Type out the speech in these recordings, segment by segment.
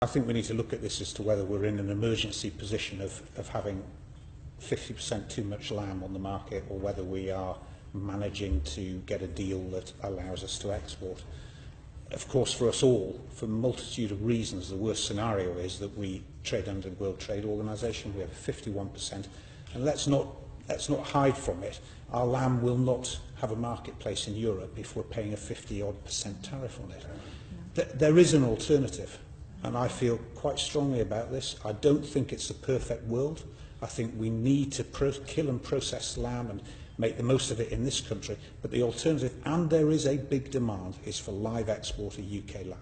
I think we need to look at this as to whether we're in an emergency position of having 50% too much lamb on the market, or whether we are managing to get a deal that allows us to export. Of course, for us all, for a multitude of reasons, the worst scenario is that we trade under the World Trade Organization. We have 51%, and let's not hide from it. Our lamb will not have a marketplace in Europe if we're paying a 50-odd% tariff on it. There is an alternative, and I feel quite strongly about this. I don't think it's a perfect world. I think we need to kill and process lamb and make the most of it in this country. But the alternative, and there is a big demand, is for live export of UK lamb.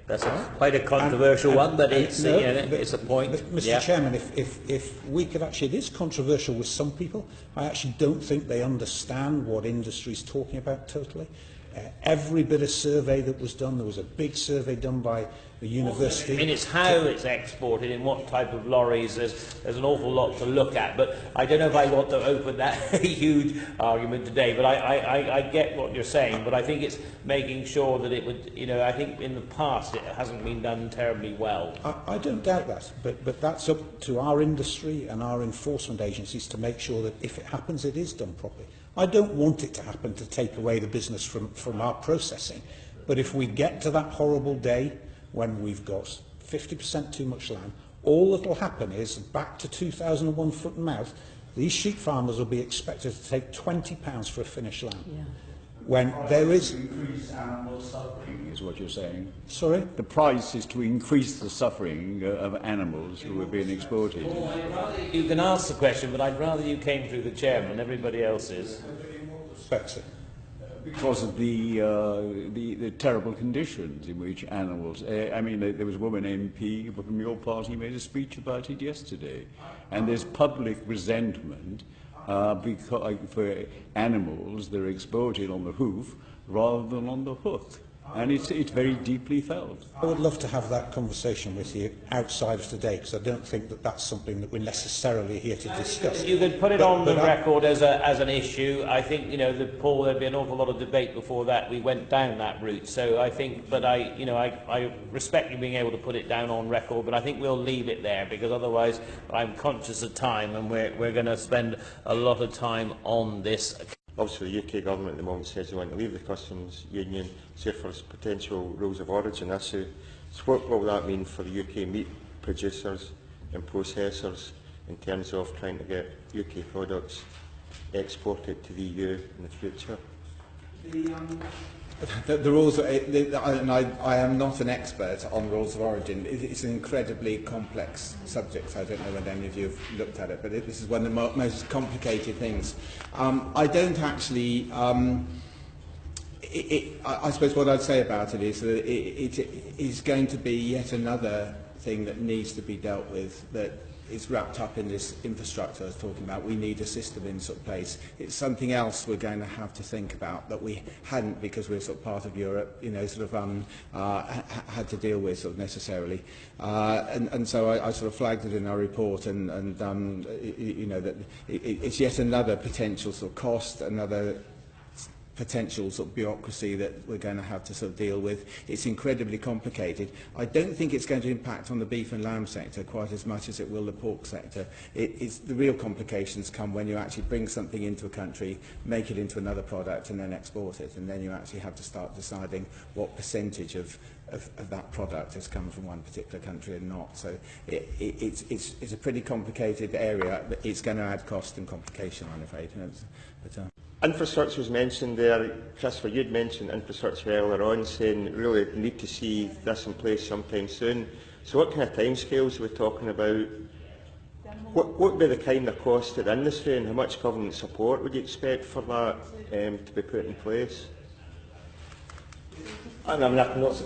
That's quite a controversial one, but it's, no, it's a point. Mr. Chairman, if we could actually, it is controversial with some people. I actually don't think they understand what industry is talking about totally. Every bit of survey that was done, there was a big survey done by the university. I mean, it's how it's exported, in what type of lorries. There's an awful lot to look at, but I don't know if I want to open that huge argument today. But I get what you're saying, but I think it's making sure that it would, I think in the past it hasn't been done terribly well. I don't doubt that, but that's up to our industry and our enforcement agencies to make sure that if it happens, it is done properly. I don't want it to happen to take away the business from our processing, but if we get to that horrible day when we've got 50% too much lamb, all that will happen is, back to 2001 foot and mouth, these sheep farmers will be expected to take £20 for a finished lamb. Yeah. When there is... increase animal suffering, is what you're saying. Sorry? The price is to increase the suffering of animals who are being exported. You can ask the question, but I'd rather you came through the chairman. Everybody else is. Because of the terrible conditions in which animals... I mean, there was a woman MP from your party made a speech about it yesterday, and there's public resentment because, for animals that are exported on the hoof rather than on the hook. And it's very deeply felt. I would love to have that conversation with you outside of today, because I don't think that that's something that we're necessarily here to discuss. You could put it on the record as an issue. I think, Paul, there'd be an awful lot of debate before that we went down that route. So I think, but I respect you being able to put it down on record, but I think we'll leave it there, because otherwise I'm conscious of time, and we're going to spend a lot of time on this. Obviously, the UK government at the moment says they want to leave the customs union, say for potential rules of origin issue. So what will that mean for the UK meat producers and processors in terms of trying to get UK products exported to the EU in the future? The rules, and I am not an expert on rules of origin. It's an incredibly complex subject. I don't know whether any of you have looked at it, but this is one of the most complicated things. I don't actually... I suppose what I'd say about it is that it is going to be yet another thing that needs to be dealt with, that is wrapped up in this infrastructure I was talking about. We need a system in place. It's something else we're going to have to think about that we hadn't, because we're part of Europe, had to deal with necessarily. And so I flagged it in our report, and that it's yet another potential cost, another potential bureaucracy that we're going to have to deal with. It's incredibly complicated. I don't think it's going to impact on the beef and lamb sector quite as much as it will the pork sector. The real complications come when you actually bring something into a country, make it into another product, and then export it, and then you actually have to start deciding what percentage of that product has come from one particular country and not. So it's a pretty complicated area, but it's going to add cost and complication, I'm afraid. Infrastructure was mentioned there. Christopher, you'd mentioned infrastructure earlier on, saying really need to see this in place sometime soon. So what kind of timescales are we talking about? What would be the kind of cost to the industry, and how much government support would you expect for that to be put in place? And I'm not...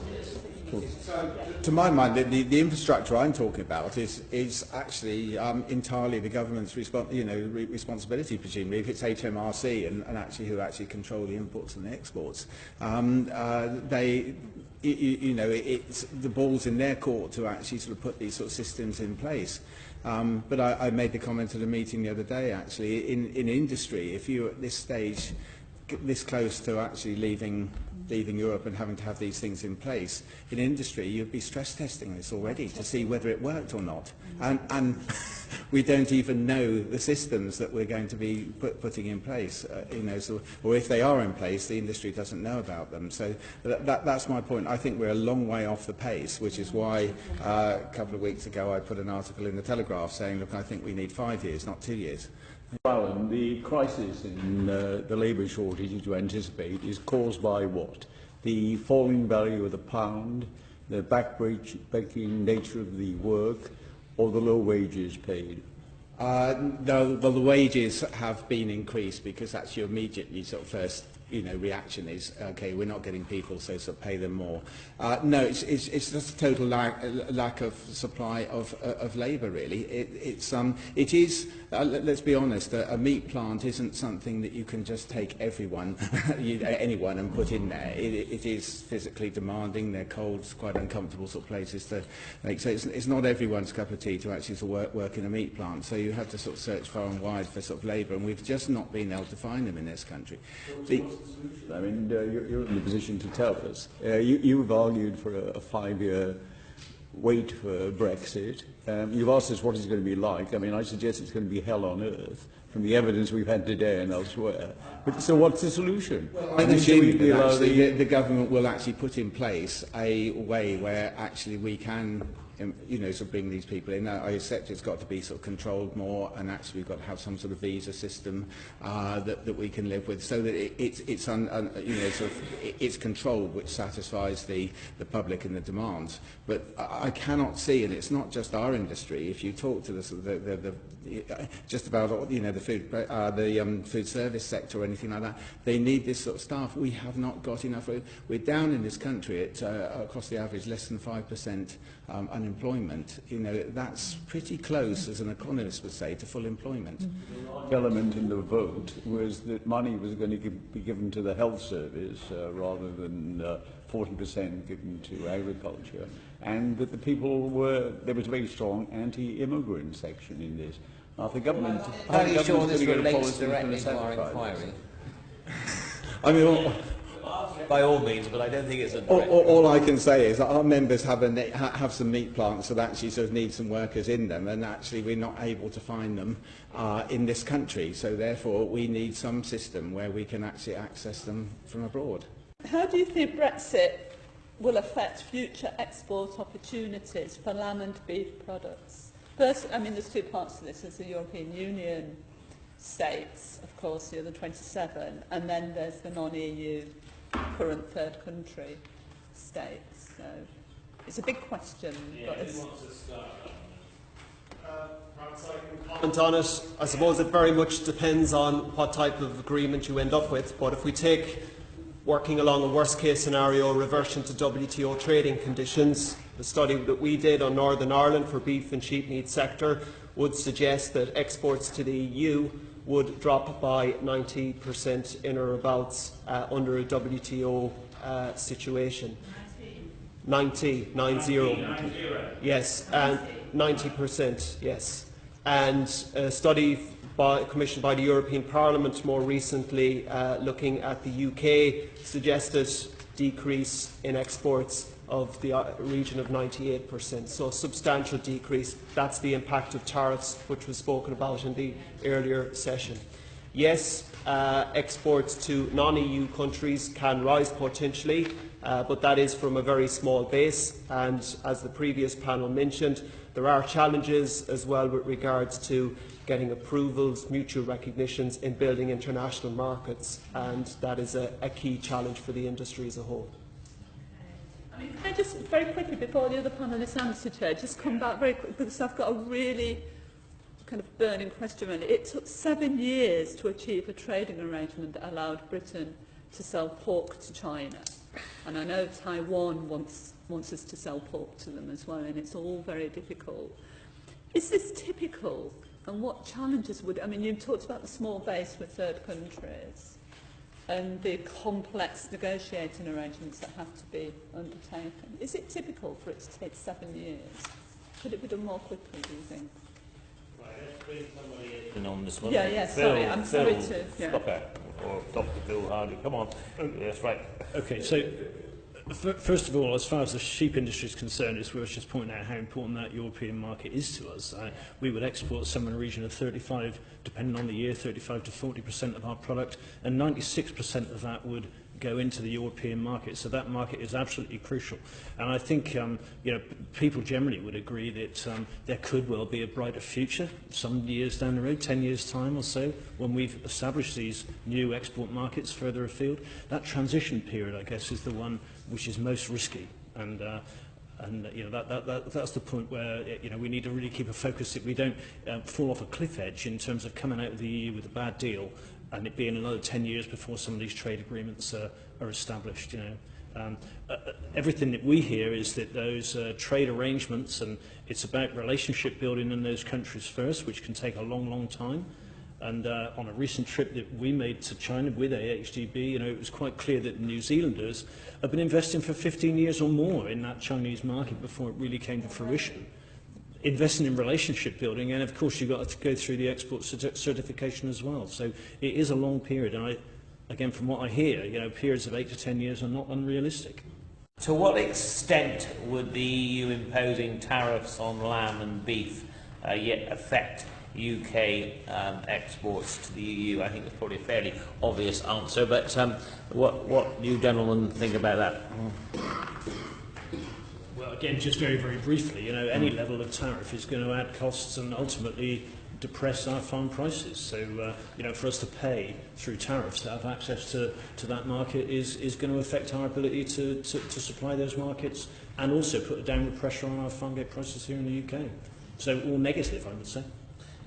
To my mind, the infrastructure I'm talking about is actually entirely the government's responsibility, presumably, if it's HMRC and actually who actually control the imports and the exports. It's the ball's in their court to actually put these systems in place. But I made the comment at a meeting the other day, actually, in industry, if you're at this stage, this close to actually leaving leaving Europe and having to have these things in place. In industry, you'd be stress testing this already to see whether it worked or not. And we don't even know the systems that we're going to be putting in place, or if they are in place, the industry doesn't know about them. So that's my point. I think we're a long way off the pace, which is why a couple of weeks ago I put an article in the Telegraph saying, look, I think we need 5 years, not 2 years. Alan, the crisis in the labour shortage you anticipate is caused by what? The falling value of the pound, the back-breaking nature of the work, or the low wages paid? The wages have been increased because that's your immediately sort of first reaction is, okay, we're not getting people, so pay them more. No, it's just a total lack of supply of labour, really. It is, let's be honest, a meat plant isn't something that you can just take anyone and put in there. It is physically demanding. They're cold, quite uncomfortable sort of places to make. So it's not everyone's cup of tea to actually work in a meat plant. So you have to sort of search far and wide for sort of labour, and we've just not been able to find them in this country. I mean, you're in the position to tell us. You've argued for a 5-year wait for Brexit. You've asked us what it's going to be like. I mean, I suggest it's going to be hell on earth from the evidence we've had today and elsewhere. But, so what's the solution? Well, I'm assuming that actually the government will actually put in place a way where actually we can sort of bring these people in. I accept it's got to be sort of controlled more, and actually we've got to have some sort of visa system that we can live with, so that it's controlled, which satisfies the public and the demands. But I cannot see, and it's not just our industry. If you talk to just about the food service sector or anything like that, they need this sort of staff. We have not got enough. We're down in this country at across the average less than 5% unemployment. That's pretty close, as an economist would say, to full employment. The large element in the vote was that money was going to be given to the health service rather than 40% given to agriculture, and that the people there was a very strong anti-immigrant section in this. Now, if the government... Are you sure this relates directly to our inquiry? I mean, by all means, but I don't think it's a direct... All I can say is that our members have some meat plants that actually sort of need some workers in them, and actually we're not able to find them in this country. So therefore we need some system where we can actually access them from abroad. How do you think Brexit will affect future export opportunities for lamb and beef products? First, I mean, there's two parts to this. There's the European Union states, of course, the other 27, and then there's the non-EU current third country states. So it's a big question. Yeah, but who wants to start? Perhaps I can comment on it. I suppose it very much depends on what type of agreement you end up with, but if we take working along a worst-case scenario, reversion to WTO trading conditions, the study that we did on Northern Ireland for beef and sheep meat sector would suggest that exports to the EU would drop by 90% in or abouts under a WTO situation. 90. Yes, and 90%, yes. And a study commissioned by the European Parliament more recently looking at the UK suggested decrease in exports of the region of 98%, so a substantial decrease. That's the impact of tariffs, which was spoken about in the earlier session. Yes, exports to non-EU countries can rise potentially, but that is from a very small base, and as the previous panel mentioned, there are challenges as well with regards to getting approvals, mutual recognitions in building international markets, and that is a key challenge for the industry as a whole. I mean, can I just very quickly, before the other panellists answer, Chair, just come back very quickly, because I've got a really kind of burning question really. It took 7 years to achieve a trading arrangement that allowed Britain to sell pork to China. And I know Taiwan wants us to sell pork to them as well, and it's all very difficult. Is this typical? And what challenges would... I mean, you talked about the small base with third countries and the complex negotiating arrangements that have to be undertaken. Is it typical for it to take 7 years? Could it be done more quickly, do you think? Right, let's bring somebody in on this one. Yeah, sorry, I'm sorry to... Yeah. Stop her. or Dr. Phil Hardy. Come on. Yes, right. Okay, so first of all, as far as the sheep industry is concerned, it's worth just pointing out how important that European market is to us. We would export somewhere in the region of 35, depending on the year, 35 to 40% of our product, and 96% of that would go into the European market. So that market is absolutely crucial. And I think people generally would agree that there could well be a brighter future some years down the road, 10 years' time or so, when we've established these new export markets further afield. That transition period, I guess, is the one which is most risky. And that's the point where we need to really keep a focus that we don't fall off a cliff edge in terms of coming out of the EU with a bad deal and it being another 10 years before some of these trade agreements are established. Everything that we hear is that those trade arrangements, and it's about relationship building in those countries first, which can take a long, long time. And on a recent trip that we made to China with AHDB, it was quite clear that New Zealanders have been investing for 15 years or more in that Chinese market before it really came to fruition. Investing in relationship building, and of course you've got to go through the export certification as well. So it is a long period, and again, from what I hear, periods of 8 to 10 years are not unrealistic. To what extent would the EU imposing tariffs on lamb and beef yet affect UK exports to the EU? I think it's probably a fairly obvious answer, but what do you gentlemen think about that? Well, again, just very, very briefly, any level of tariff is going to add costs and ultimately depress our farm prices. So, for us to pay through tariffs to have access to that market is going to affect our ability to supply those markets and also put a downward pressure on our farm gate prices here in the UK. So, all negative, I would say.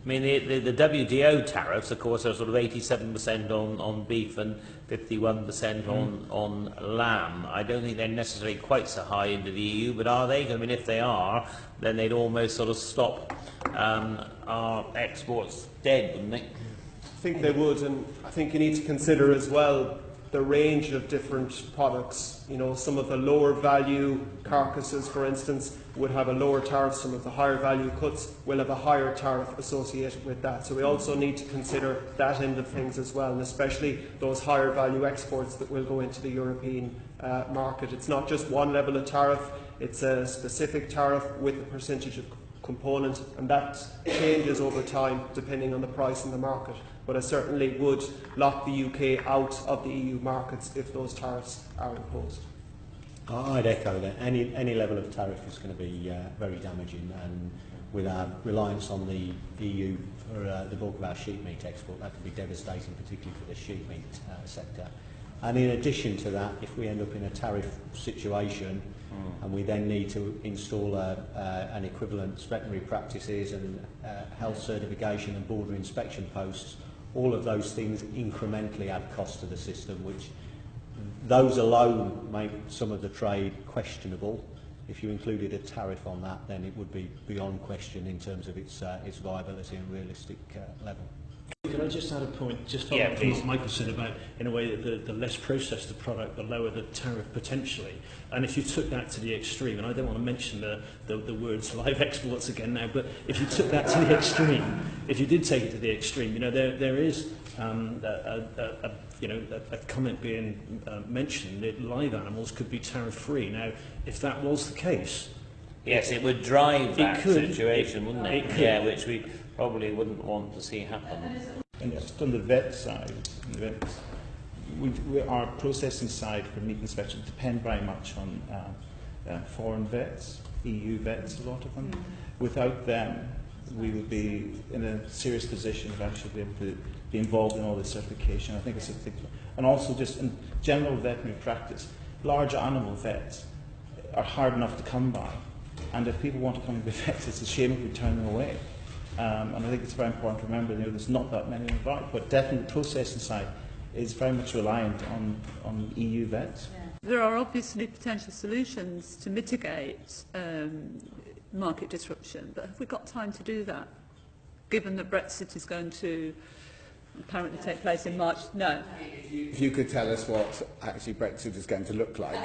I mean, the WTO tariffs, of course, are sort of 87% on beef and 51% on lamb. I don't think they're necessarily quite so high into the EU, but are they? I mean, if they are, then they'd almost sort of stop our exports dead, wouldn't they? I think they would, and I think you need to consider as well the range of different products. Some of the lower value carcasses, for instance, would have a lower tariff. Some of the higher value cuts will have a higher tariff associated with that. So we also need to consider that end of things as well, and especially those higher value exports that will go into the European market. It's not just one level of tariff, it's a specific tariff with a percentage of component, and that changes over time depending on the price in the market. But I certainly would lock the UK out of the EU markets if those tariffs are imposed. I'd echo that. Any level of tariff is going to be very damaging, and with our reliance on the EU for the bulk of our sheep meat export, that could be devastating, particularly for the sheep meat sector. And in addition to that, if we end up in a tariff situation and we then need to install an equivalent veterinary practices and health certification and border inspection posts, all of those things incrementally add cost to the system, which those alone make some of the trade questionable. If you included a tariff on that, then it would be beyond question in terms of its viability and realistic level. Could I just add a point, just from what Michael said about, in a way, that the less processed the product, the lower the tariff potentially. And if you took that to the extreme, and I don't want to mention the words live exports again now, but if you took that to the extreme, if you did take it to the extreme, there is a comment being mentioned that live animals could be tariff-free. Now, if that was the case, yes, it would drive that situation, wouldn't it? Yeah, which we probably wouldn't want to see happen. And just on the vet side, our processing side for meat inspection depend very much on foreign vets, EU vets, a lot of them. Without them, we would be in a serious position of actually being able to be involved in all this certification. I think it's a big, and also just in general veterinary practice, large animal vets are hard enough to come by. And if people want to come and be vets, it's a shame if we turn them away. And I think it's very important to remember, there's not that many about, but definitely the processing side is very much reliant on EU vets. Yeah. There are obviously potential solutions to mitigate market disruption, but have we got time to do that, given that Brexit is going to apparently take place in March? No. If you could tell us what actually Brexit is going to look like.